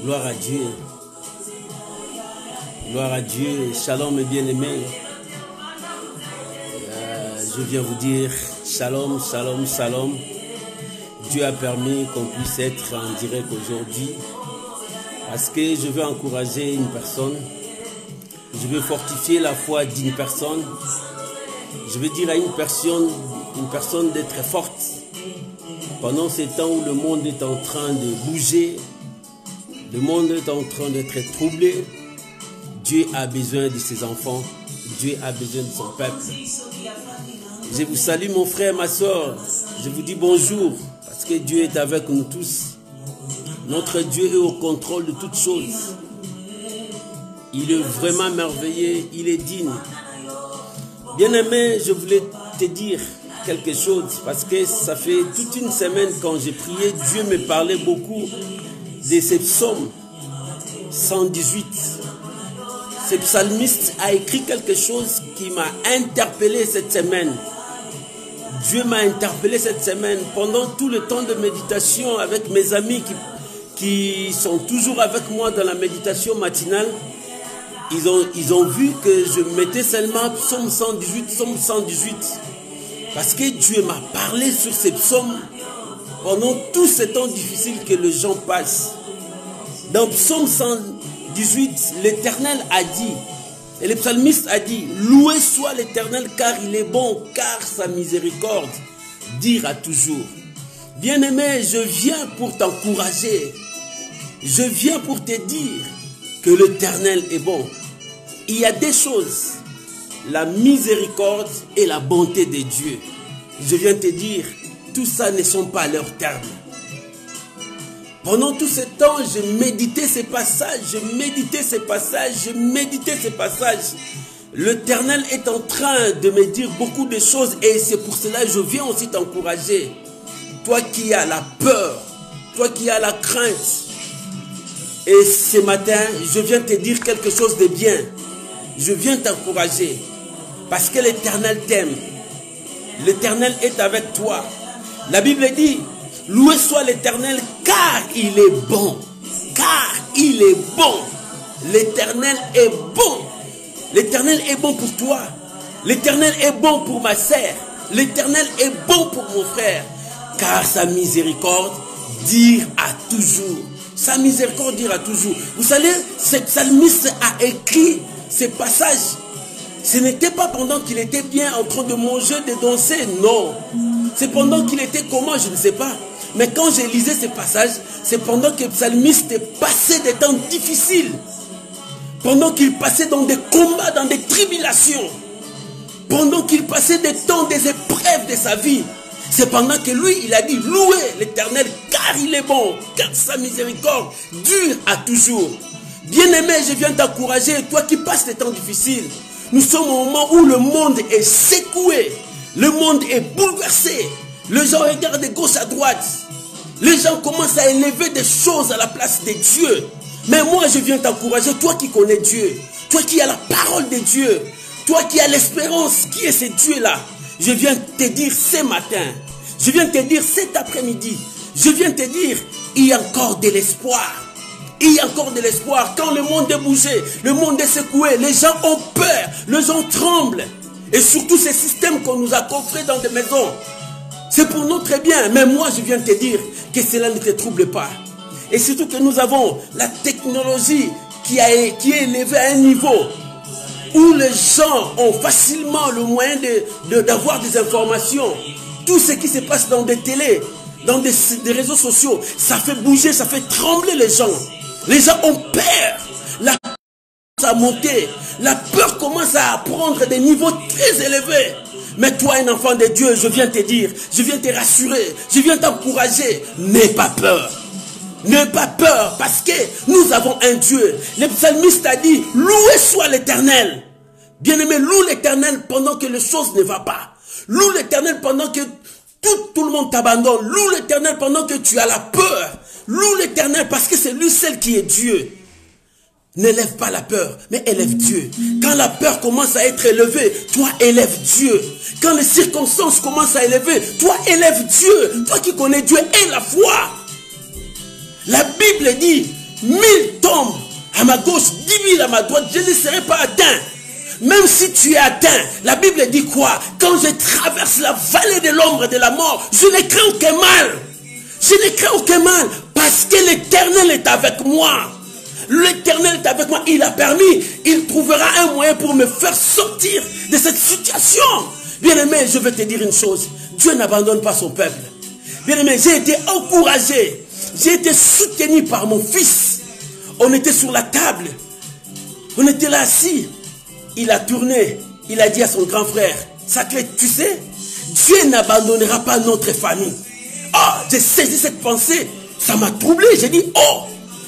Gloire à Dieu. Gloire à Dieu. Shalom mes bien-aimés. Je viens vous dire shalom, shalom, shalom. Dieu a permis qu'on puisse être en direct aujourd'hui. Parce que je veux encourager une personne. Je veux fortifier la foi d'une personne. Je veux dire à une personne d'être forte. Pendant ces temps où le monde est en train de bouger, le monde est en train d'être troublé, Dieu a besoin de ses enfants, Dieu a besoin de son peuple. Je vous salue mon frère, ma soeur, je vous dis bonjour, parce que Dieu est avec nous tous. Notre Dieu est au contrôle de toutes choses. Il est vraiment merveilleux, il est digne. Bien-aimé, je voulais te dire quelque chose, parce que ça fait toute une semaine quand j'ai prié, Dieu me parlait beaucoup de ces psaumes 118. Ce psalmiste a écrit quelque chose qui m'a interpellé cette semaine. Dieu m'a interpellé cette semaine pendant tout le temps de méditation avec mes amis qui sont toujours avec moi dans la méditation matinale. Ils ont vu que je mettais seulement psaume 118, psaume 118. Parce que Dieu m'a parlé sur ces psaumes pendant tous ces temps difficiles que les gens passent. Dans psaume 118, l'Éternel a dit, et le psalmiste a dit, loué soit l'Éternel car il est bon, car sa miséricorde dira toujours. Bien-aimé, je viens pour t'encourager. Je viens pour te dire que l'Éternel est bon. Il y a des choses, la miséricorde et la bonté de Dieu. Je viens te dire, tout ça ne sont pas leurs termes. Pendant tout ce temps, je méditais ces passages, je méditais ces passages, je méditais ces passages. L'Éternel est en train de me dire beaucoup de choses et c'est pour cela que je viens aussi t'encourager. Toi qui as la peur, toi qui as la crainte. Et ce matin, je viens te dire quelque chose de bien. Je viens t'encourager parce que l'Éternel t'aime. L'Éternel est avec toi. La Bible dit, loué soit l'Éternel car il est bon. Car il est bon. L'Éternel est bon. L'Éternel est bon pour toi. L'Éternel est bon pour ma sœur. L'Éternel est bon pour mon frère. Car sa miséricorde dure à toujours. Sa miséricorde dira toujours. Vous savez, ce psalmiste a écrit ces passages. Ce n'était pas pendant qu'il était bien en train de manger, de danser, non. C'est pendant qu'il était comment, je ne sais pas. Mais quand j'ai lisé ces passages, c'est pendant que le psalmiste passait des temps difficiles. Pendant qu'il passait dans des combats, dans des tribulations. Pendant qu'il passait des temps, des épreuves de sa vie. C'est pendant que lui, il a dit, louez l'Éternel, car il est bon, car sa miséricorde dure à toujours. Bien-aimé, je viens t'encourager, toi qui passes des temps difficiles. Nous sommes au moment où le monde est secoué, le monde est bouleversé. Les gens regardent de gauche à droite. Les gens commencent à élever des choses à la place de Dieu. Mais moi, je viens t'encourager, toi qui connais Dieu, toi qui as la parole de Dieu, toi qui as l'espérance, qui est ce Dieu-là. Je viens te dire ce matin, je viens te dire cet après-midi, je viens te dire, il y a encore de l'espoir. Il y a encore de l'espoir. Quand le monde est bougé, le monde est secoué, les gens ont peur, les gens tremblent. Et surtout ces systèmes qu'on nous a coffrés dans des maisons. C'est pour notre bien. Mais moi, je viens te dire que cela ne te trouble pas. Et surtout que nous avons la technologie qui est élevée à un niveau où les gens ont facilement le moyen d'avoir des informations. Tout ce qui se passe dans des télés, dans des réseaux sociaux, ça fait bouger, ça fait trembler les gens. Les gens ont peur. La peur commence à monter. La peur commence à prendre des niveaux très élevés. Mais toi, un enfant de Dieu, je viens te dire, je viens te rassurer, je viens t'encourager. N'aie pas peur. N'aie pas peur parce que nous avons un Dieu. Le psalmiste a dit, loué soit l'Éternel. Bien-aimé, loue l'Éternel pendant que les choses ne vont pas. Loue l'Éternel pendant que tout le monde t'abandonne. Loue l'Éternel pendant que tu as la peur. Loue l'Éternel parce que c'est lui seul qui est Dieu. n'élève pas la peur, mais élève Dieu. Quand la peur commence à être élevée, toi élève Dieu. Quand les circonstances commencent à élever, toi élève Dieu. Toi qui connais Dieu et la foi. La Bible dit, 1000 tombent à ma gauche, 10 000 à ma droite, je ne serai pas atteint. Même si tu es atteint, la Bible dit quoi? Quand je traverse la vallée de l'ombre de la mort, je ne crains aucun mal. Je ne crains aucun mal parce que l'Éternel est avec moi. L'Éternel est avec moi. Il a permis, il trouvera un moyen pour me faire sortir de cette situation. Bien-aimé, je vais te dire une chose. Dieu n'abandonne pas son peuple. Bien-aimé, j'ai été encouragé. J'ai été soutenu par mon fils. On était sur la table. On était là assis. Il a tourné. Il a dit à son grand frère, Sacré, tu sais, Dieu n'abandonnera pas notre famille. Oh, j'ai saisi cette pensée. Ça m'a troublé. J'ai dit, oh,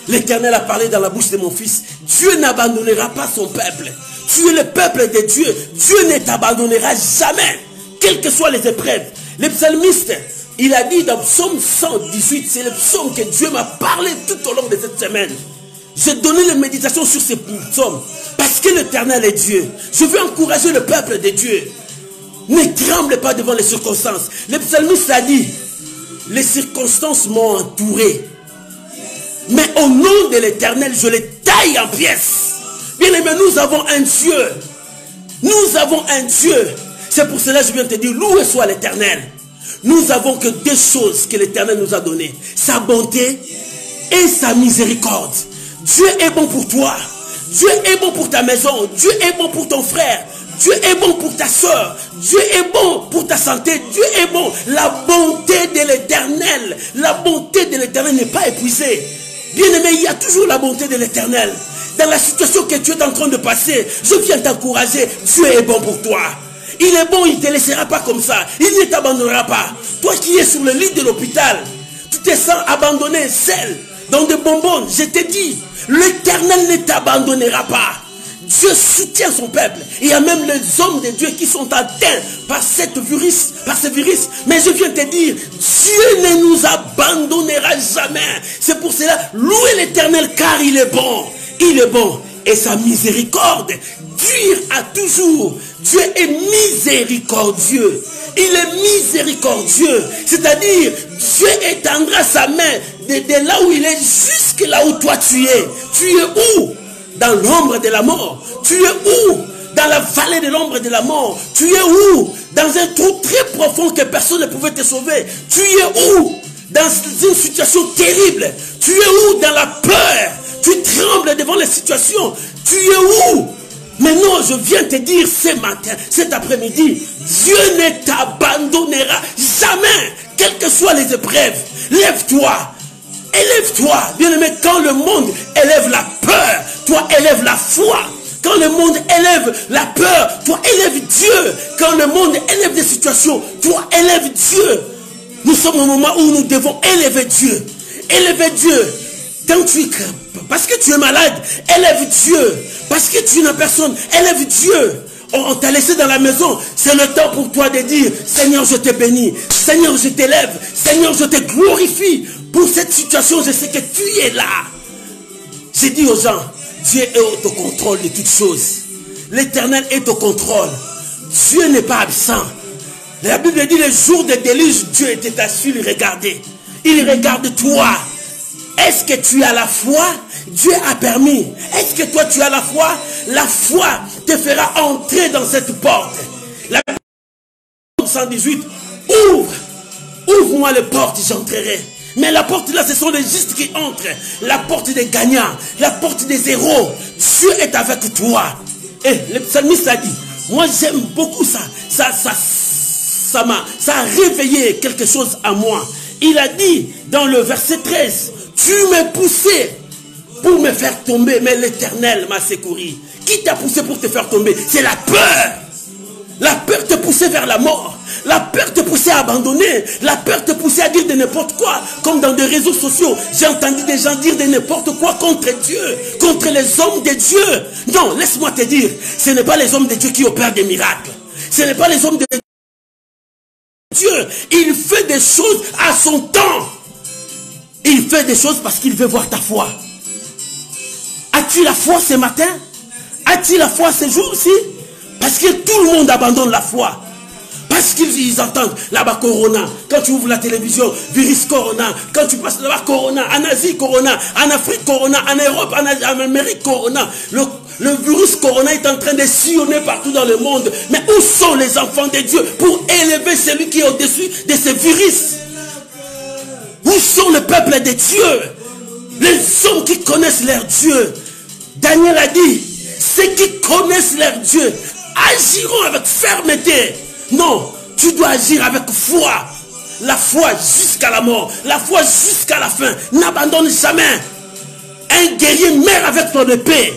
l'Éternel a parlé dans la bouche de mon fils. Dieu n'abandonnera pas son peuple. Tu es le peuple de Dieu. Dieu ne t'abandonnera jamais. Quelles que soient les épreuves. Le psalmiste, il a dit dans Psaume 118, c'est le psaume que Dieu m'a parlé tout au long de cette semaine. J'ai donné les méditations sur ces psaumes. Parce que l'Éternel est Dieu. Je veux encourager le peuple de Dieu. Ne tremble pas devant les circonstances. Le psalmiste a dit, les circonstances m'ont entouré. Mais au nom de l'Éternel, je les taille en pièces. Bien aimé, nous avons un Dieu. Nous avons un Dieu. C'est pour cela que je viens de te dire, loué soit l'Éternel. Nous avons que deux choses que l'Éternel nous a données. Sa bonté et sa miséricorde. Dieu est bon pour toi. Dieu est bon pour ta maison. Dieu est bon pour ton frère. Dieu est bon pour ta soeur. Dieu est bon pour ta santé. Dieu est bon. La bonté de l'Éternel. La bonté de l'Éternel n'est pas épuisée. Bien aimé, il y a toujours la bonté de l'Éternel. Dans la situation que tu es en train de passer, je viens t'encourager. Dieu est bon pour toi. Il est bon, il ne te laissera pas comme ça. Il ne t'abandonnera pas. Toi qui es sur le lit de l'hôpital, tu te sens abandonné, seul, dans des bonbons. Je te dis, l'Éternel ne t'abandonnera pas. Dieu soutient son peuple. Il y a même les hommes de Dieu qui sont atteints par ce virus. Mais je viens te dire, Dieu ne nous abandonnera jamais. C'est pour cela, louez l'Éternel car il est bon. Il est bon. Et sa miséricorde dure à toujours. Dieu est miséricordieux. Il est miséricordieux. C'est-à-dire, Dieu étendra sa main de là où il est jusque là où toi tu es. Tu es où? Dans l'ombre de la mort. Tu es où? Dans la vallée de l'ombre de la mort. Tu es où? Dans un trou très profond que personne ne pouvait te sauver. Tu es où? Dans une situation terrible. Tu es où? Dans la peur. Tu trembles devant les situations. Tu es où? Maintenant, je viens te dire ce matin, cet après-midi, Dieu ne t'abandonnera jamais, quelles que soient les épreuves. Lève-toi. Élève-toi. Bien-aimé, quand le monde élève la peur, toi élève la foi. Quand le monde élève la peur, toi élève Dieu. Quand le monde élève des situations, toi élève Dieu. Nous sommes au moment où nous devons élever Dieu. Élever Dieu. Quand parce que tu es malade, élève Dieu. Parce que tu n'as personne, élève Dieu. On t'a laissé dans la maison. C'est le temps pour toi de dire, Seigneur, je te bénis. Seigneur, je t'élève. Seigneur, je te glorifie. Pour cette situation, je sais que tu es là. J'ai dit aux gens, Dieu est au contrôle de toutes choses. L'Éternel est au contrôle. Dieu n'est pas absent. La Bible dit, les jours de déluge, Dieu était assis, il regardait. Il regarde toi. Est-ce que tu as la foi? Dieu a permis. Est-ce que toi tu as la foi? La foi te fera entrer dans cette porte. La 118, ouvre-moi les portes, j'entrerai. Mais la porte là, ce sont les justes qui entrent. La porte des gagnants, la porte des héros. Dieu est avec toi. Et le psalmiste a dit, moi j'aime beaucoup ça. Ça a réveillé quelque chose à moi. Il a dit dans le verset 13, tu m'as poussé pour me faire tomber, mais l'Éternel m'a secouru. Qui t'a poussé pour te faire tomber? C'est la peur. La peur te poussait vers la mort. La peur te poussait à abandonner. La peur te poussait à dire de n'importe quoi. Comme dans des réseaux sociaux, j'ai entendu des gens dire de n'importe quoi contre Dieu, contre les hommes de Dieu. Non, laisse-moi te dire, ce n'est pas les hommes de Dieu qui opèrent des miracles. Ce n'est pas les hommes de Dieu. Il fait des choses à son temps. Il fait des choses parce qu'il veut voir ta foi. À As-tu la foi ce matin? As-tu la foi ce jour-ci? Parce que tout le monde abandonne la foi. Parce qu'ils entendent là-bas Corona. Quand tu ouvres la télévision, virus Corona. Quand tu passes là-bas Corona. En Asie Corona. En Afrique Corona. En Europe, en Amérique Corona. Le virus Corona est en train de sillonner partout dans le monde. Mais où sont les enfants de Dieu pour élever celui qui est au-dessus de ce virus? Où sont le peuple de Dieu? Les hommes qui connaissent leur Dieu. Daniel a dit, ceux qui connaissent leur Dieu agiront avec fermeté. Non, tu dois agir avec foi. La foi jusqu'à la mort. La foi jusqu'à la fin. N'abandonne jamais. Un guerrier meurt avec son épée.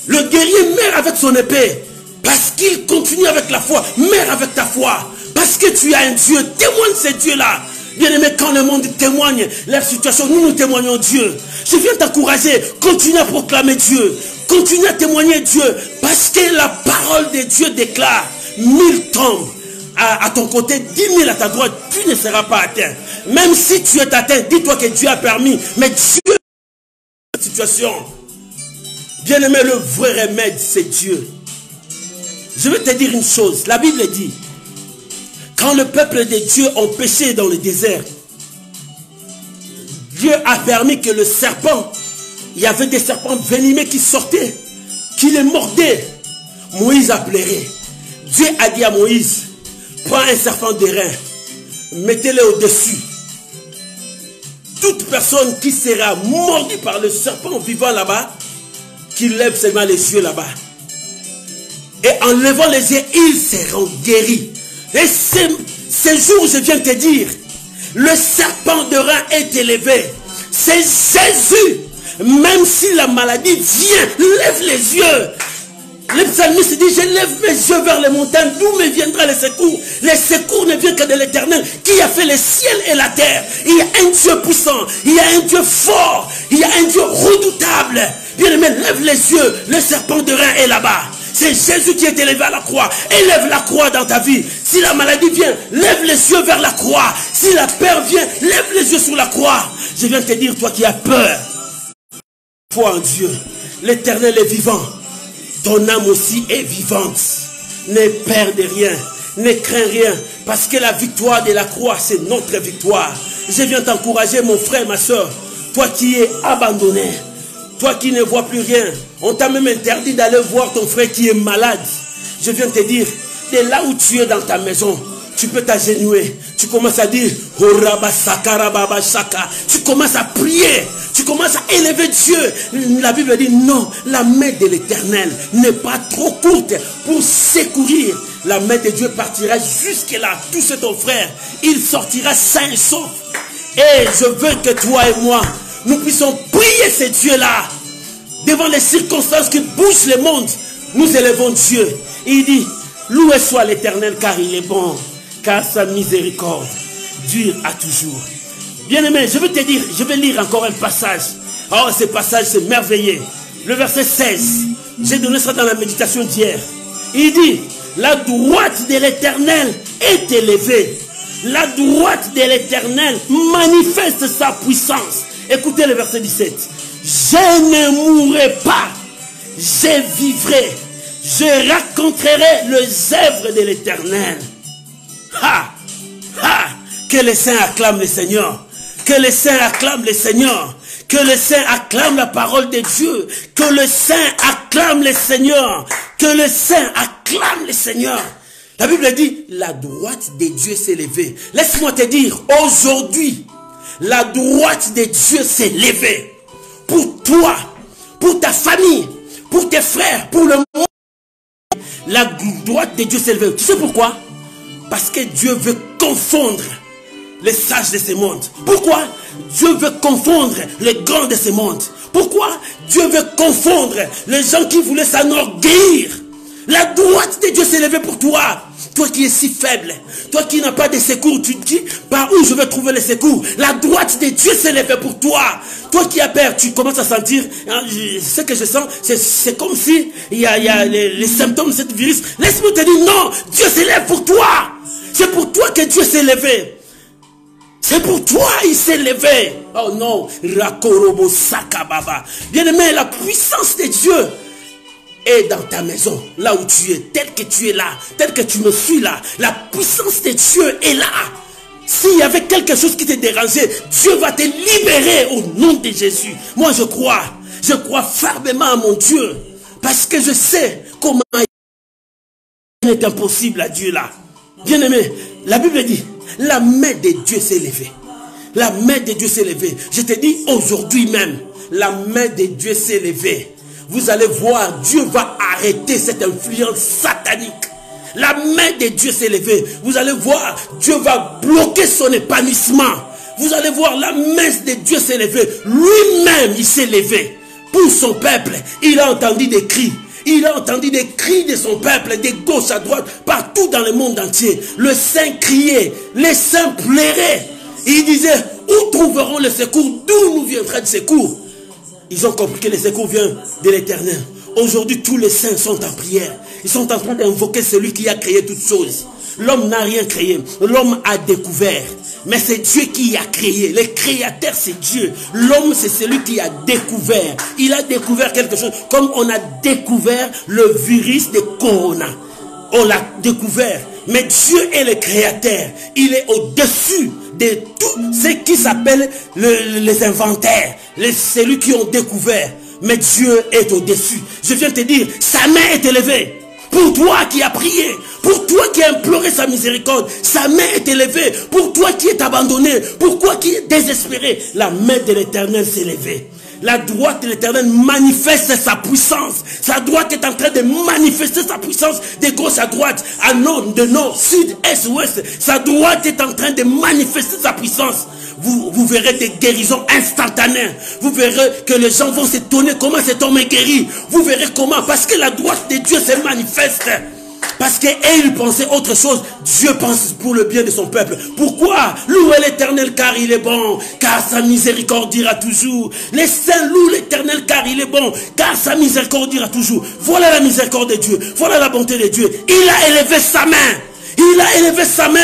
Le guerrier meurt avec son épée. Parce qu'il continue avec la foi. Meurt avec ta foi. Parce que tu as un Dieu. Témoigne ce Dieu-là. Bien aimé, quand le monde témoigne leur situation, nous témoignons Dieu. Je viens t'encourager. Continue à proclamer Dieu. Continue à témoigner Dieu. Parce que la parole de Dieu déclare, 1000 tombent à ton côté, 10 000 à ta droite, tu ne seras pas atteint. Même si tu es atteint, dis-toi que Dieu a permis. Mais Dieu, cette situation, bien aimé, le vrai remède, c'est Dieu. Je vais te dire une chose. La Bible dit, quand le peuple de Dieu ont péché dans le désert, Dieu a permis que le serpent, il y avait des serpents venimeux qui sortaient, qui les mordaient. Moïse a pleuré. Dieu a dit à Moïse, prends un serpent d'airain, mettez-le au-dessus. Toute personne qui sera mordue par le serpent vivant là-bas, qui lève seulement les yeux là-bas. Et en levant les yeux, ils seront guéris. Et ce jour, je viens te dire, le serpent d'airain est élevé. C'est Jésus. Même si la maladie vient, lève les yeux. Le psalmiste dit, je lève mes yeux vers les montagnes, d'où me viendra le secours? Les secours ne viennent que de l'Éternel, qui a fait le ciel et la terre. Il y a un Dieu puissant, il y a un Dieu fort, il y a un Dieu redoutable. Bien aimé, lève les yeux, le serpent d'airain est là-bas. C'est Jésus qui est élevé à la croix. Élève la croix dans ta vie. Si la maladie vient, lève les yeux vers la croix. Si la peur vient, lève les yeux sur la croix. Je viens te dire, toi qui as peur, foi en Dieu. L'Éternel est vivant. Ton âme aussi est vivante. Ne perds rien. Ne crains rien. Parce que la victoire de la croix, c'est notre victoire. Je viens t'encourager, mon frère, ma soeur. Toi qui es abandonné. Toi qui ne vois plus rien. On t'a même interdit d'aller voir ton frère qui est malade. Je viens te dire, de là où tu es dans ta maison, tu peux t'agenouiller. Tu commences à dire, tu commences à prier. Tu commences à élever Dieu. La Bible dit, non, la main de l'Éternel n'est pas trop courte pour secourir. La main de Dieu partira jusque là. Touche ton frère. Il sortira sain et sauf. Et je veux que toi et moi, nous puissions prier ce Dieu-là. Devant les circonstances qui bougent le monde, nous élevons Dieu. Il dit, loué soit l'Éternel car il est bon, car sa miséricorde dure à toujours. Bien-aimé, je vais te dire, je vais lire encore un passage. Oh, ce passage, c'est merveilleux. Le verset 16, j'ai donné ça dans la méditation d'hier. Il dit, la droite de l'Éternel est élevée. La droite de l'Éternel manifeste sa puissance. Écoutez le verset 17. Je ne mourrai pas, je vivrai, je raconterai les œuvres de l'Éternel. Que les saints acclament le Seigneur, que les saints acclament le Seigneur, que les saints acclament la parole de Dieu, que les saints acclament le Seigneur, que les saints acclament le Seigneur. La Bible dit, la droite de Dieu s'est levée. Laisse-moi te dire, aujourd'hui, la droite de Dieu s'est levée. Pour toi, pour ta famille, pour tes frères, pour le monde. La droite de Dieu s'est levée. Tu sais pourquoi? Parce que Dieu veut confondre les sages de ce monde. Pourquoi? Dieu veut confondre les grands de ce monde. Pourquoi? Dieu veut confondre les gens qui voulaient s'enorgueillir. La droite de Dieu s'est levée pour toi. Toi qui es si faible, toi qui n'as pas de secours, tu te dis, par où je vais trouver les secours? La droite de Dieu s'est levée pour toi. Toi qui as peur, tu commences à sentir, ce que je sens, c'est comme si il y a les symptômes de ce virus. Laisse-moi te dire, non, Dieu s'élève pour toi. C'est pour toi que Dieu s'est levé. C'est pour toi, il s'est levé. Oh non, Rakorobo Sakababa. Bien-aimé, la puissance de Dieu est dans ta maison, là où tu es, tel que tu es là, tel que tu me suis là. La puissance de Dieu est là. S'il y avait quelque chose qui te dérangeait, Dieu va te libérer au nom de Jésus. Moi, je crois fermement à mon Dieu, parce que je sais comment il est impossible à Dieu là. Bien-aimé, la Bible dit, la main de Dieu s'est levée. La main de Dieu s'est levée. Je te dis aujourd'hui même, la main de Dieu s'est levée. Vous allez voir, Dieu va arrêter cette influence satanique. La main de Dieu s'est levée. Vous allez voir, Dieu va bloquer son épanouissement. Vous allez voir, la main de Dieu s'est levée. Lui-même, il s'est levé pour son peuple. Il a entendu des cris. Il a entendu des cris de son peuple, de gauche à droite, partout dans le monde entier. Le saint criait, les saints pleuraient. Il disait, où trouveront le secours? D'où nous viendra le secours? Ils ont compris que le secours vient de l'Éternel. Aujourd'hui, tous les saints sont en prière. Ils sont en train d'invoquer celui qui a créé toutes choses. L'homme n'a rien créé. L'homme a découvert. Mais c'est Dieu qui a créé. Le créateur, c'est Dieu. L'homme, c'est celui qui a découvert. Il a découvert quelque chose. Comme on a découvert le virus de Corona. On l'a découvert. Mais Dieu est le créateur. Il est au-dessus de tout ce qui s'appelle les inventaires. Celui qui ont découvert. Mais Dieu est au-dessus. Je viens te dire, sa main est élevée. Pour toi qui as prié, pour toi qui as imploré sa miséricorde, sa main est élevée. Pour toi qui es abandonné, pour toi qui es désespéré, la main de l'Éternel s'est levée. La droite de l'Éternel manifeste sa puissance. Sa droite est en train de manifester sa puissance de gauche à droite, à nord, de nord, sud, est, ouest. Sa droite est en train de manifester sa puissance. Vous verrez des guérisons instantanées. Vous verrez que les gens vont s'étonner comment cet homme est guéri. Vous verrez comment. Parce que la droite de Dieu se manifeste. Parce qu'il pensait autre chose. Dieu pense pour le bien de son peuple. Pourquoi? Louez l'Éternel car il est bon, car sa miséricorde dira toujours. Les saints louent l'Éternel car il est bon, car sa miséricorde dira toujours. Voilà la miséricorde de Dieu. Voilà la bonté de Dieu. Il a élevé sa main. Il a élevé sa main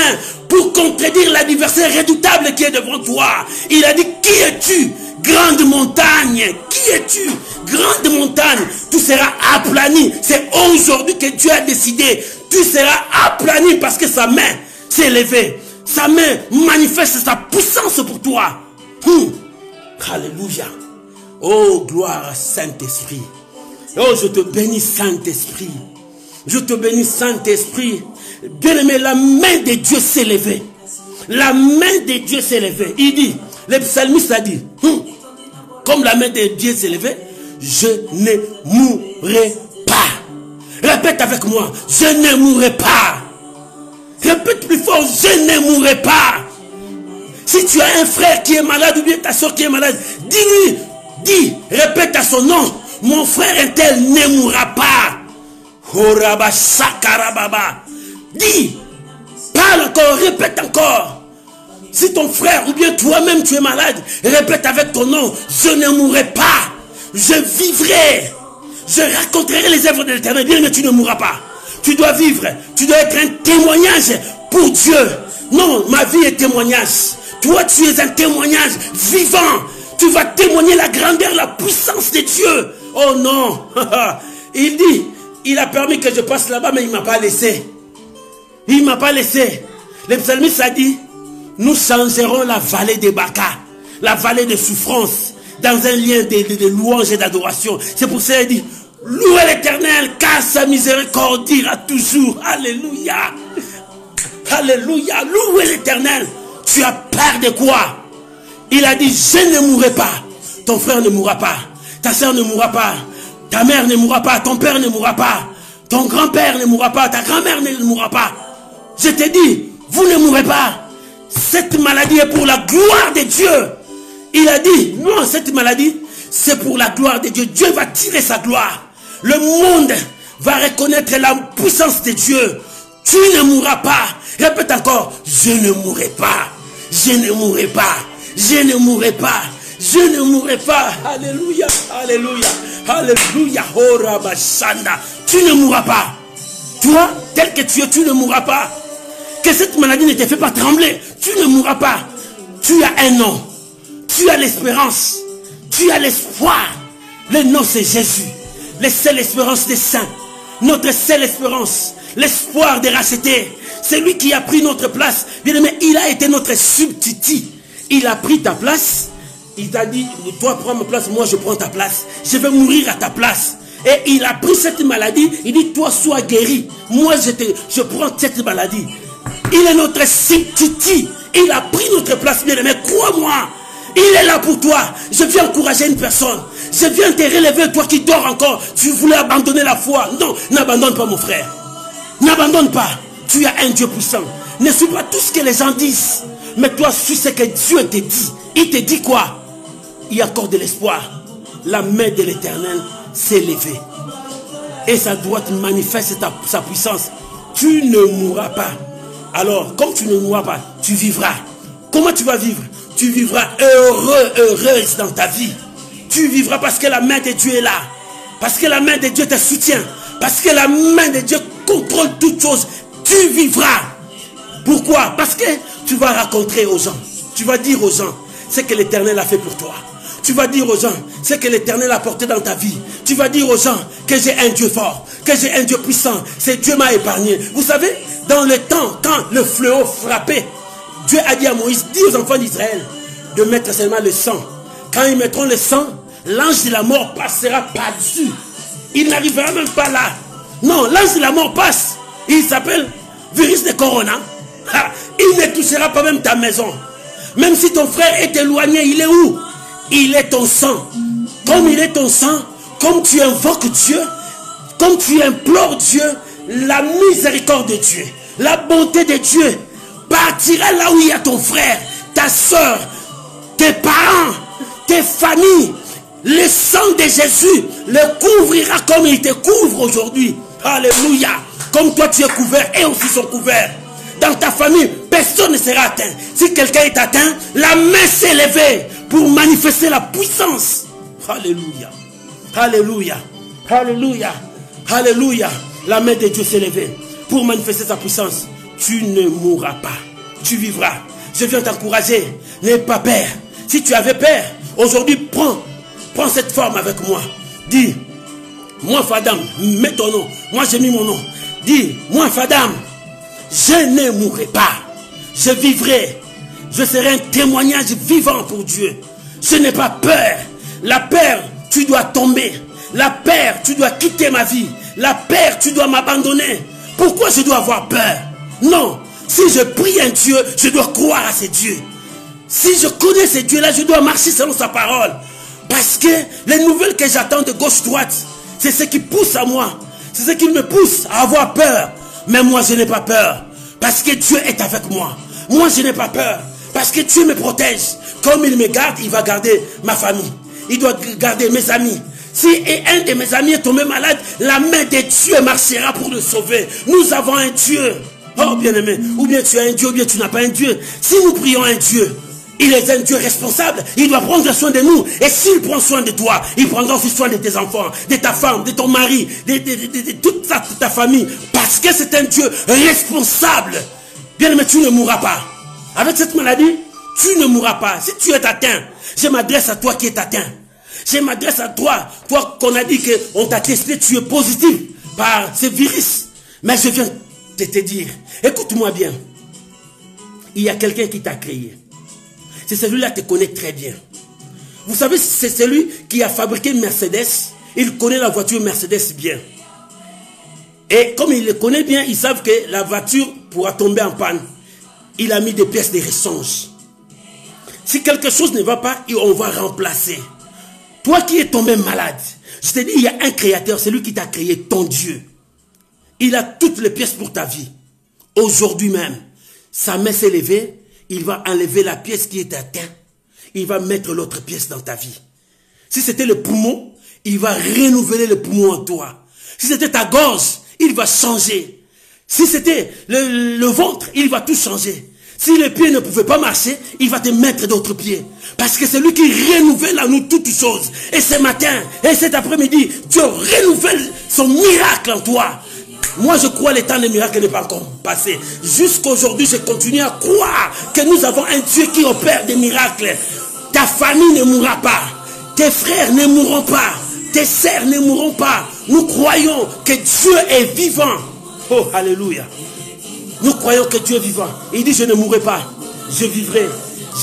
pour contredire l'adversaire redoutable qui est devant toi. Il a dit, qui es-tu? Grande montagne, qui es-tu? Grande montagne, tu seras aplani. C'est aujourd'hui que Dieu a décidé. Tu seras aplani parce que sa main s'est levée. Sa main manifeste sa puissance pour toi. Alléluia. Oh, gloire à Saint-Esprit. Oh, je te bénis, Saint-Esprit. Je te bénis, Saint-Esprit. Bien-aimé, la main de Dieu s'est levée. La main de Dieu s'est levée. Il dit, le psalmiste a dit, comme la main de Dieu s'est levée, je ne mourrai pas. Répète avec moi, je ne mourrai pas. Répète plus fort, je ne mourrai pas. Si tu as un frère qui est malade ou bien ta soeur qui est malade, dis-lui, dis, répète à son nom, mon frère un tel ne mourra pas. Horaba sakarababa. Dis, parle encore, répète encore. Si ton frère ou bien toi-même tu es malade, répète avec ton nom, je ne mourrai pas, je vivrai, je raconterai les œuvres de l'Éternel. Bien, mais tu ne mourras pas. Tu dois vivre, tu dois être un témoignage pour Dieu. Non, ma vie est témoignage. Toi, tu es un témoignage vivant. Tu vas témoigner la grandeur, la puissance de Dieu. Oh non. Il dit, il a permis que je passe là-bas, mais il ne m'a pas laissé. Il ne m'a pas laissé. Le psalmiste a dit, nous changerons la vallée des Baka, la vallée de souffrance, dans un lien de louange et d'adoration. C'est pour ça qu'il dit, louez l'Éternel, car sa miséricorde dira toujours. Alléluia. Alléluia. Louez l'Éternel. Tu as peur de quoi? Il a dit, je ne mourrai pas. Ton frère ne mourra pas. Ta soeur ne mourra pas. Ta mère ne mourra pas. Ton père ne mourra pas. Ton grand-père ne mourra pas. Ta grand-mère ne mourra pas. Je te dis, vous ne mourrez pas. Cette maladie est pour la gloire de Dieu. Il a dit, non, cette maladie, c'est pour la gloire de Dieu. Dieu va tirer sa gloire. Le monde va reconnaître la puissance de Dieu. Tu ne mourras pas. Répète encore, je ne mourrai pas. Je ne mourrai pas. Je ne mourrai pas. Je ne mourrai pas. Alléluia. Alléluia. Alléluia. Oh, Rabashanda. Tu ne mourras pas. Toi, tel que tu es, tu ne mourras pas. Que cette maladie ne te fait pas trembler. Tu ne mourras pas. Tu as un nom. Tu as l'espérance. Tu as l'espoir. Le nom c'est Jésus. La seule espérance des saints. Notre seule espérance. L'espoir des rachetés. C'est lui qui a pris notre place. Bien aimé, il a été notre substitut. Il a pris ta place. Il t'a dit, toi prends ma place, moi je prends ta place. Je vais mourir à ta place. Et il a pris cette maladie. Il dit, toi sois guéri. Moi je prends cette maladie. Il est notre substitut. Il a pris notre place, bien aimé. Crois-moi. Il est là pour toi. Je viens encourager une personne. Je viens te relever, toi qui dors encore. Tu voulais abandonner la foi. Non, n'abandonne pas mon frère. N'abandonne pas. Tu as un Dieu puissant. Ne suis pas tout ce que les gens disent. Mais toi, suis ce que Dieu te dit. Il te dit quoi? Il y a encore de l'espoir. La main de l'Éternel s'est levée. Et sa droite manifeste sa puissance. Tu ne mourras pas. Alors, comme tu ne mourras pas, tu vivras. Comment tu vas vivre? Tu vivras heureux, heureuse dans ta vie. Tu vivras parce que la main de Dieu est là. Parce que la main de Dieu te soutient. Parce que la main de Dieu contrôle toutes choses. Tu vivras. Pourquoi? Parce que tu vas raconter aux gens. Tu vas dire aux gens ce que l'Éternel a fait pour toi. Tu vas dire aux gens ce que l'Éternel a porté dans ta vie. Tu vas dire aux gens que j'ai un Dieu fort, que j'ai un Dieu puissant. C'est Dieu m'a épargné. Vous savez, dans le temps, quand le fléau frappait, Dieu a dit à Moïse, dis aux enfants d'Israël de mettre seulement le sang. Quand ils mettront le sang, l'ange de la mort passera par-dessus. Il n'arrivera même pas là. Non, l'ange de la mort passe. Il s'appelle virus de corona. Il ne touchera pas même ta maison. Même si ton frère est éloigné, il est où? Il est ton sang. Comme il est ton sang, comme tu invoques Dieu, comme tu implores Dieu, la miséricorde de Dieu, la bonté de Dieu partira là où il y a ton frère, ta soeur, tes parents, tes familles. Le sang de Jésus le couvrira comme il te couvre aujourd'hui. Alléluia. Comme toi tu es couvert, et aussi sont couverts. Dans ta famille, personne ne sera atteint. Si quelqu'un est atteint, la main s'est levée pour manifester la puissance. Alléluia. Alléluia. Alléluia. Alléluia. La main de Dieu s'est levée pour manifester sa puissance. Tu ne mourras pas. Tu vivras. Je viens t'encourager. N'aie pas peur. Si tu avais peur, aujourd'hui, prends cette forme avec moi. Dis, moi Fadam, mets ton nom. Moi j'ai mis mon nom. Dis, moi Fadam, je ne mourrai pas. Je vivrai. Je serai un témoignage vivant pour Dieu. Je n'ai pas peur. La peur, tu dois tomber. La peur, tu dois quitter ma vie. La peur, tu dois m'abandonner. Pourquoi je dois avoir peur? Non. Si je prie un Dieu, je dois croire à ce Dieu. Si je connais ce Dieu-là, je dois marcher selon sa parole. Parce que les nouvelles que j'attends de gauche-droite, c'est ce qui pousse à moi. C'est ce qui me pousse à avoir peur. Mais moi, je n'ai pas peur. Parce que Dieu est avec moi. Moi, je n'ai pas peur. Parce que Dieu me protège. Comme il me garde, il va garder ma famille. Il doit garder mes amis. Si un de mes amis est tombé malade, la main de Dieu marchera pour le sauver. Nous avons un Dieu. Oh bien-aimé, ou bien tu as un Dieu, ou bien tu n'as pas un Dieu. Si nous prions un Dieu, il est un Dieu responsable. Il doit prendre soin de nous. Et s'il prend soin de toi, il prendra aussi soin de tes enfants, de ta femme, de ton mari, de toute ta famille. Parce que c'est un Dieu responsable. Bien-aimé, tu ne mourras pas. Avec cette maladie, tu ne mourras pas. Si tu es atteint, je m'adresse à toi qui es atteint. Je m'adresse à toi, toi qu'on a dit qu'on t'a testé, tu es positif par ce virus. Mais je viens de te dire, écoute-moi bien. Il y a quelqu'un qui t'a créé. C'est celui-là qui te connaît très bien. Vous savez, c'est celui qui a fabriqué Mercedes. Il connaît la voiture Mercedes bien. Et comme il le connaît bien, ils savent que la voiture pourra tomber en panne. Il a mis des pièces de rechange. Si quelque chose ne va pas, on va remplacer. Toi qui es tombé malade, je te dis, il y a un créateur, c'est lui qui t'a créé, ton Dieu. Il a toutes les pièces pour ta vie. Aujourd'hui même, sa main s'est levée, il va enlever la pièce qui est atteinte. Il va mettre l'autre pièce dans ta vie. Si c'était le poumon, il va renouveler le poumon en toi. Si c'était ta gorge, il va changer. Si c'était le ventre, il va tout changer. Si les pieds ne pouvaient pas marcher, il va te mettre d'autres pieds. Parce que c'est lui qui renouvelle à nous toutes choses. Et ce matin, et cet après-midi, Dieu renouvelle son miracle en toi. Moi, je crois que le temps des miracles n'est pas encore passé. Jusqu'à aujourd'hui, je continue à croire que nous avons un Dieu qui opère des miracles. Ta famille ne mourra pas. Tes frères ne mourront pas. Tes sœurs ne mourront pas. Nous croyons que Dieu est vivant. Oh, alléluia. Nous croyons que Dieu est vivant. Il dit, je ne mourrai pas. Je vivrai.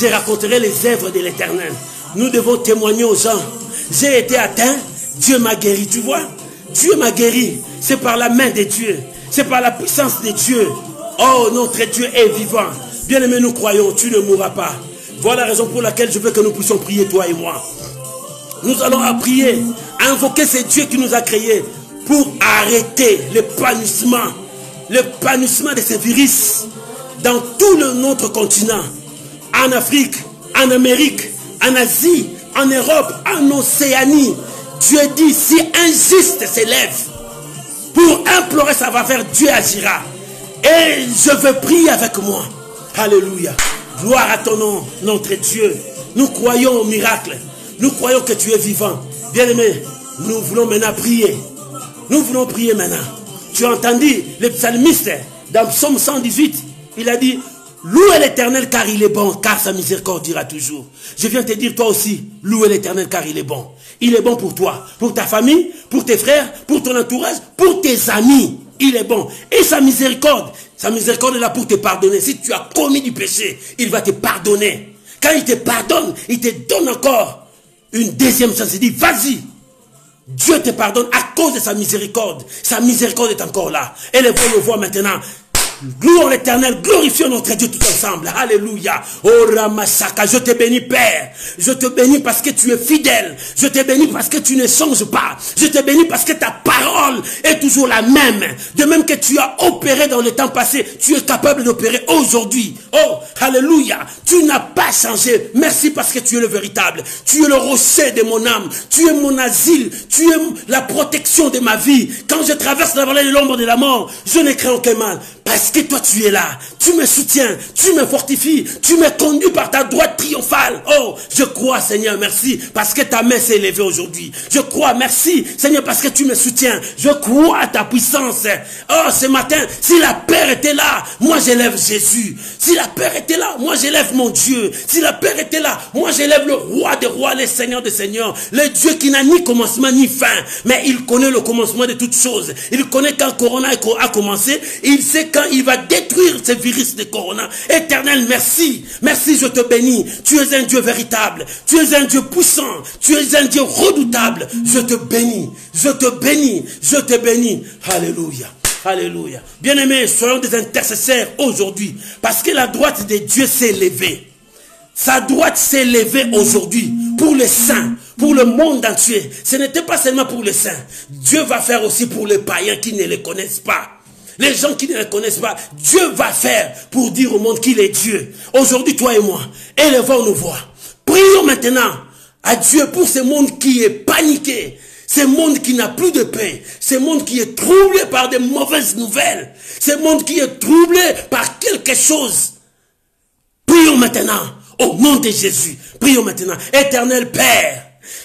Je raconterai les œuvres de l'Éternel. Nous devons témoigner aux gens. J'ai été atteint. Dieu m'a guéri. Tu vois? Dieu m'a guéri. C'est par la main de Dieu. C'est par la puissance de Dieu. Oh, notre Dieu est vivant. Bien-aimé, nous croyons, tu ne mourras pas. Voilà la raison pour laquelle je veux que nous puissions prier, toi et moi. Nous allons prier, invoquer ce Dieu qui nous a créés pour arrêter l'épanouissement de ces virus dans tout notre continent. En Afrique, en Amérique, en Asie, en Europe, en Océanie. Dieu dit, si un juste s'élève pour implorer sa faveur, Dieu agira. Et je veux prier avec moi. Alléluia. Gloire à ton nom, notre Dieu. Nous croyons au miracle. Nous croyons que tu es vivant. Bien-aimé, nous voulons maintenant prier. Nous voulons prier maintenant. Tu as entendu le psalmiste dans Psaume 118. Il a dit, louez l'Éternel car il est bon, car sa miséricorde dura toujours. Je viens te dire toi aussi, louez l'Éternel car il est bon. Il est bon pour toi, pour ta famille, pour tes frères, pour ton entourage, pour tes amis. Il est bon. Et sa miséricorde est là pour te pardonner. Si tu as commis du péché, il va te pardonner. Quand il te pardonne, il te donne encore une deuxième chance. Il dit, vas-y. Dieu te pardonne à cause de sa miséricorde. Sa miséricorde est encore là. Et les voix le voient maintenant. Louons l'Éternel, glorifions notre Dieu tout ensemble. Alléluia. Oh Ramasaka, je te bénis Père. Je te bénis parce que tu es fidèle. Je te bénis parce que tu ne changes pas. Je te bénis parce que ta parole est toujours la même. De même que tu as opéré dans le temps passé, tu es capable d'opérer aujourd'hui. Oh, alléluia. Tu n'as pas changé. Merci parce que tu es le véritable. Tu es le rocher de mon âme. Tu es mon asile. Tu es la protection de ma vie. Quand je traverse la vallée de l'ombre de la mort, je ne crains aucun mal. Parce que toi tu es là, tu me soutiens, tu me fortifies, tu me conduis par ta droite triomphale. Oh, je crois Seigneur, merci, parce que ta main s'est élevée aujourd'hui. Je crois, merci Seigneur, parce que tu me soutiens. Je crois à ta puissance. Oh, ce matin, si la paix était là, moi j'élève Jésus. Si la paix était là, moi j'élève mon Dieu. Si la paix était là, moi j'élève le roi des rois, le Seigneur des seigneurs. Le Dieu qui n'a ni commencement ni fin, mais il connaît le commencement de toutes choses. Il connaît quand Corona a commencé, il sait quand il va détruire ce virus de Corona. Éternel, merci. Merci, je te bénis. Tu es un Dieu véritable. Tu es un Dieu puissant. Tu es un Dieu redoutable. Je te bénis. Je te bénis. Je te bénis. Alléluia. Alléluia. Bien-aimés, soyons des intercesseurs aujourd'hui. Parce que la droite de Dieu s'est levée. Sa droite s'est levée aujourd'hui pour les saints, pour le monde entier. Ce n'était pas seulement pour les saints. Dieu va faire aussi pour les païens qui ne le connaissent pas. Les gens qui ne le connaissent pas, Dieu va faire pour dire au monde qu'il est Dieu. Aujourd'hui, toi et moi, élevons nos voix. Prions maintenant à Dieu pour ce monde qui est paniqué. Ce monde qui n'a plus de paix. Ce monde qui est troublé par de mauvaises nouvelles. Ce monde qui est troublé par quelque chose. Prions maintenant au nom de Jésus. Prions maintenant. Éternel Père,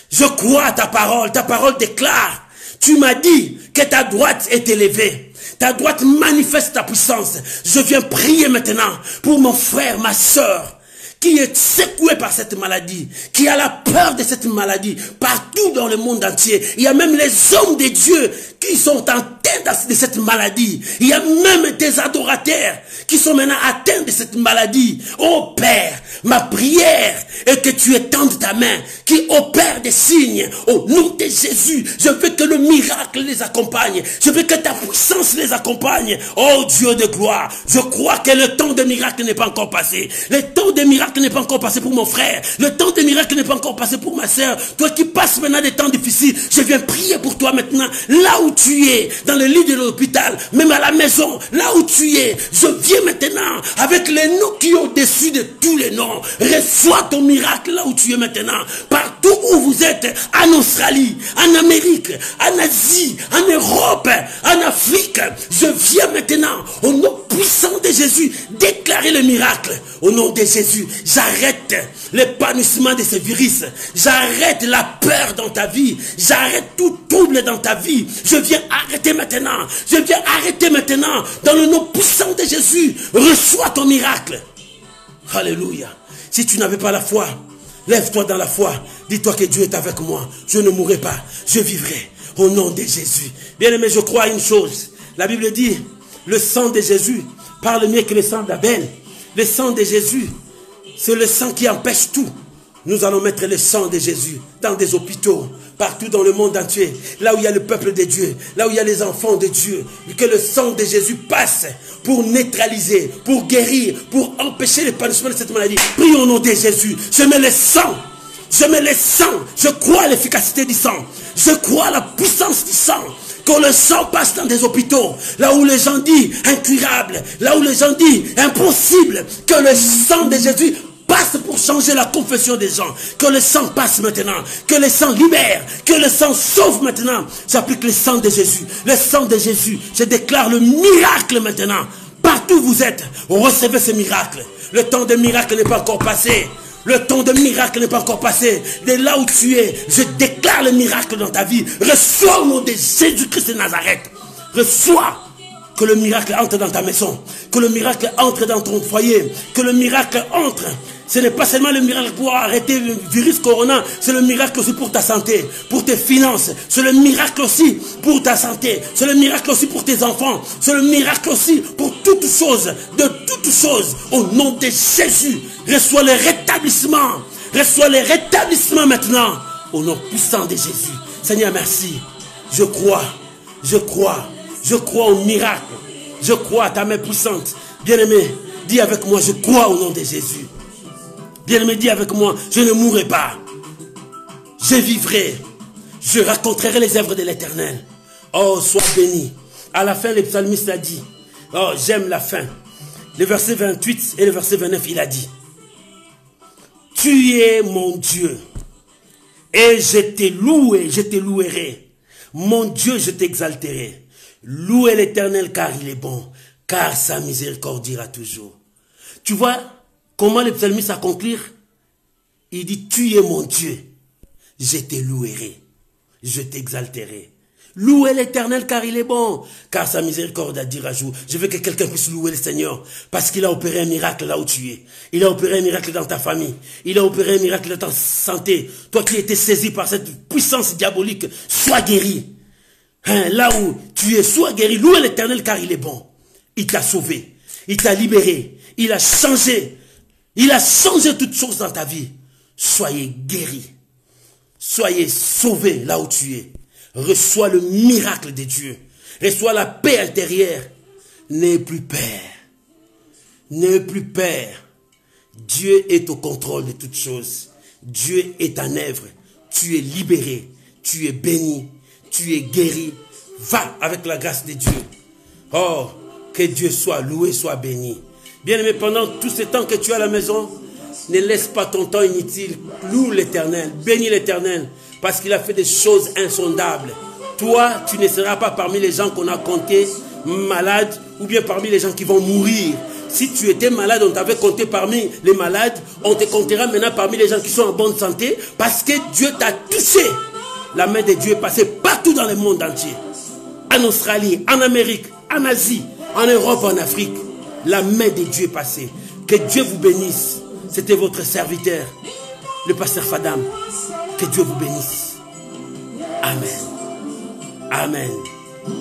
je crois à ta parole. Ta parole déclare. Tu m'as dit que ta droite est élevée. Ta droite manifeste ta puissance. Je viens prier maintenant pour mon frère, ma soeur, qui est secoué par cette maladie, qui a la peur de cette maladie, partout dans le monde entier. Il y a même les hommes de Dieu qui sont atteints de cette maladie. Il y a même des adorateurs qui sont maintenant atteints de cette maladie. Oh Père, ma prière est que tu étendes ta main, qui opère des signes. Au nom de Jésus, je veux que le miracle les accompagne. Je veux que ta puissance les accompagne. Oh Dieu de gloire, je crois que le temps de miracle n'est pas encore passé. Le temps de miracle n'est pas encore passé pour mon frère. Le temps de miracle n'est pas encore passé pour ma soeur. Toi qui passes maintenant des temps difficiles, je viens prier pour toi maintenant. Là où tu es, dans le lit de l'hôpital, même à la maison, là où tu es, je viens maintenant avec les noms qui sont au-dessus de tous les noms. Reçois ton miracle là où tu es maintenant. Partout où vous êtes, en Australie, en Amérique, en Asie, en Europe, en Afrique, je viens maintenant au nom puissant de Jésus, déclarez le miracle. Au nom de Jésus, j'arrête l'épanouissement de ce virus. J'arrête la peur dans ta vie. J'arrête tout trouble dans ta vie. Je viens arrêter maintenant. Je viens arrêter maintenant. Dans le nom puissant de Jésus, reçois ton miracle. Alléluia. Si tu n'avais pas la foi, lève-toi dans la foi. Dis-toi que Dieu est avec moi. Je ne mourrai pas. Je vivrai. Au nom de Jésus. Bien-aimé, je crois à une chose. La Bible dit, le sang de Jésus parle mieux que le sang d'Abel. Le sang de Jésus, c'est le sang qui empêche tout. Nous allons mettre le sang de Jésus dans des hôpitaux, partout dans le monde entier, là où il y a le peuple de Dieu, là où il y a les enfants de Dieu. Que le sang de Jésus passe pour neutraliser, pour guérir, pour empêcher l'épanouissement de cette maladie. Prie au nom de Jésus. Je mets le sang. Je mets le sang. Je crois à l'efficacité du sang. Je crois à la puissance du sang. Que le sang passe dans des hôpitaux, là où les gens disent incurable, là où les gens disent impossible, que le sang de Jésus passe pour changer la confession des gens. Que le sang passe maintenant, que le sang libère, que le sang sauve maintenant. J'applique le sang de Jésus, le sang de Jésus. Je déclare le miracle maintenant. Partout où vous êtes, recevez ce miracle. Le temps de miracle n'est pas encore passé. Le temps de miracle n'est pas encore passé. De là où tu es, je déclare le miracle dans ta vie. Reçois au nom de Jésus-Christ de Nazareth. Reçois. Que le miracle entre dans ta maison. Que le miracle entre dans ton foyer. Que le miracle entre. Ce n'est pas seulement le miracle pour arrêter le virus corona. C'est le miracle aussi pour ta santé. Pour tes finances. C'est le miracle aussi pour ta santé. C'est le miracle aussi pour tes enfants. C'est le miracle aussi pour toutes choses. De toutes choses. Au nom de Jésus. Reçois le rétablissement. Reçois le rétablissement maintenant. Au nom puissant de Jésus. Seigneur, merci. Je crois. Je crois. Je crois au miracle. Je crois à ta main puissante. Bien-aimé, dis avec moi, je crois au nom de Jésus. Bien-aimé, dis avec moi, je ne mourrai pas. Je vivrai. Je raconterai les œuvres de l'Éternel. Oh, sois béni. À la fin, le psalmiste a dit, oh, j'aime la fin. Le verset 28 et le verset 29, il a dit, tu es mon Dieu. Et je t'ai loué, je te louerai. Mon Dieu, je t'exalterai. Louez l'Éternel car il est bon, car sa miséricorde ira toujours. Tu vois comment le psalmiste a conclu? Il dit, tu es mon Dieu, je te louerai, je t'exalterai. Louez l'Éternel car il est bon, car sa miséricorde ira toujours. Je veux que quelqu'un puisse louer le Seigneur, parce qu'il a opéré un miracle là où tu es. Il a opéré un miracle dans ta famille. Il a opéré un miracle dans ta santé. Toi qui étais saisi par cette puissance diabolique, sois guéri. Hein, là où tu es, sois guéri. Louez l'Éternel car il est bon. Il t'a sauvé. Il t'a libéré. Il a changé. Il a changé toutes choses dans ta vie. Soyez guéris. Soyez sauvés là où tu es. Reçois le miracle de Dieu. Reçois la paix intérieure. N'aie plus peur. N'aie plus peur. Dieu est au contrôle de toutes choses. Dieu est en œuvre. Tu es libéré. Tu es béni. Tu es guéri. Va avec la grâce de Dieu. Oh, que Dieu soit loué, soit béni. Bien-aimé, pendant tout ce temps que tu es à la maison, ne laisse pas ton temps inutile. Loue l'Éternel. Bénis l'Éternel. Parce qu'il a fait des choses insondables. Toi, tu ne seras pas parmi les gens qu'on a comptés malades ou bien parmi les gens qui vont mourir. Si tu étais malade, on t'avait compté parmi les malades. On te comptera maintenant parmi les gens qui sont en bonne santé parce que Dieu t'a touché. La main de Dieu est passée partout dans le monde entier. En Australie, en Amérique, en Asie, en Europe, en Afrique. La main de Dieu est passée. Que Dieu vous bénisse. C'était votre serviteur, le pasteur Fadam. Que Dieu vous bénisse. Amen. Amen.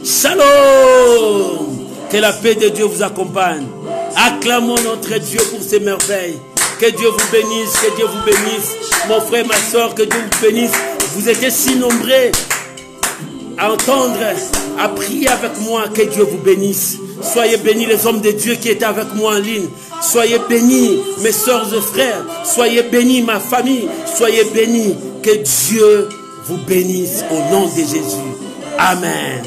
Shalom. Que la paix de Dieu vous accompagne. Acclamons notre Dieu pour ses merveilles. Que Dieu vous bénisse. Que Dieu vous bénisse. Mon frère, ma soeur, que Dieu vous bénisse. Vous étiez si nombreux à entendre, à prier avec moi. Que Dieu vous bénisse. Soyez bénis les hommes de Dieu qui étaient avec moi en ligne. Soyez bénis mes soeurs et frères. Soyez bénis ma famille. Soyez bénis. Que Dieu vous bénisse au nom de Jésus. Amen.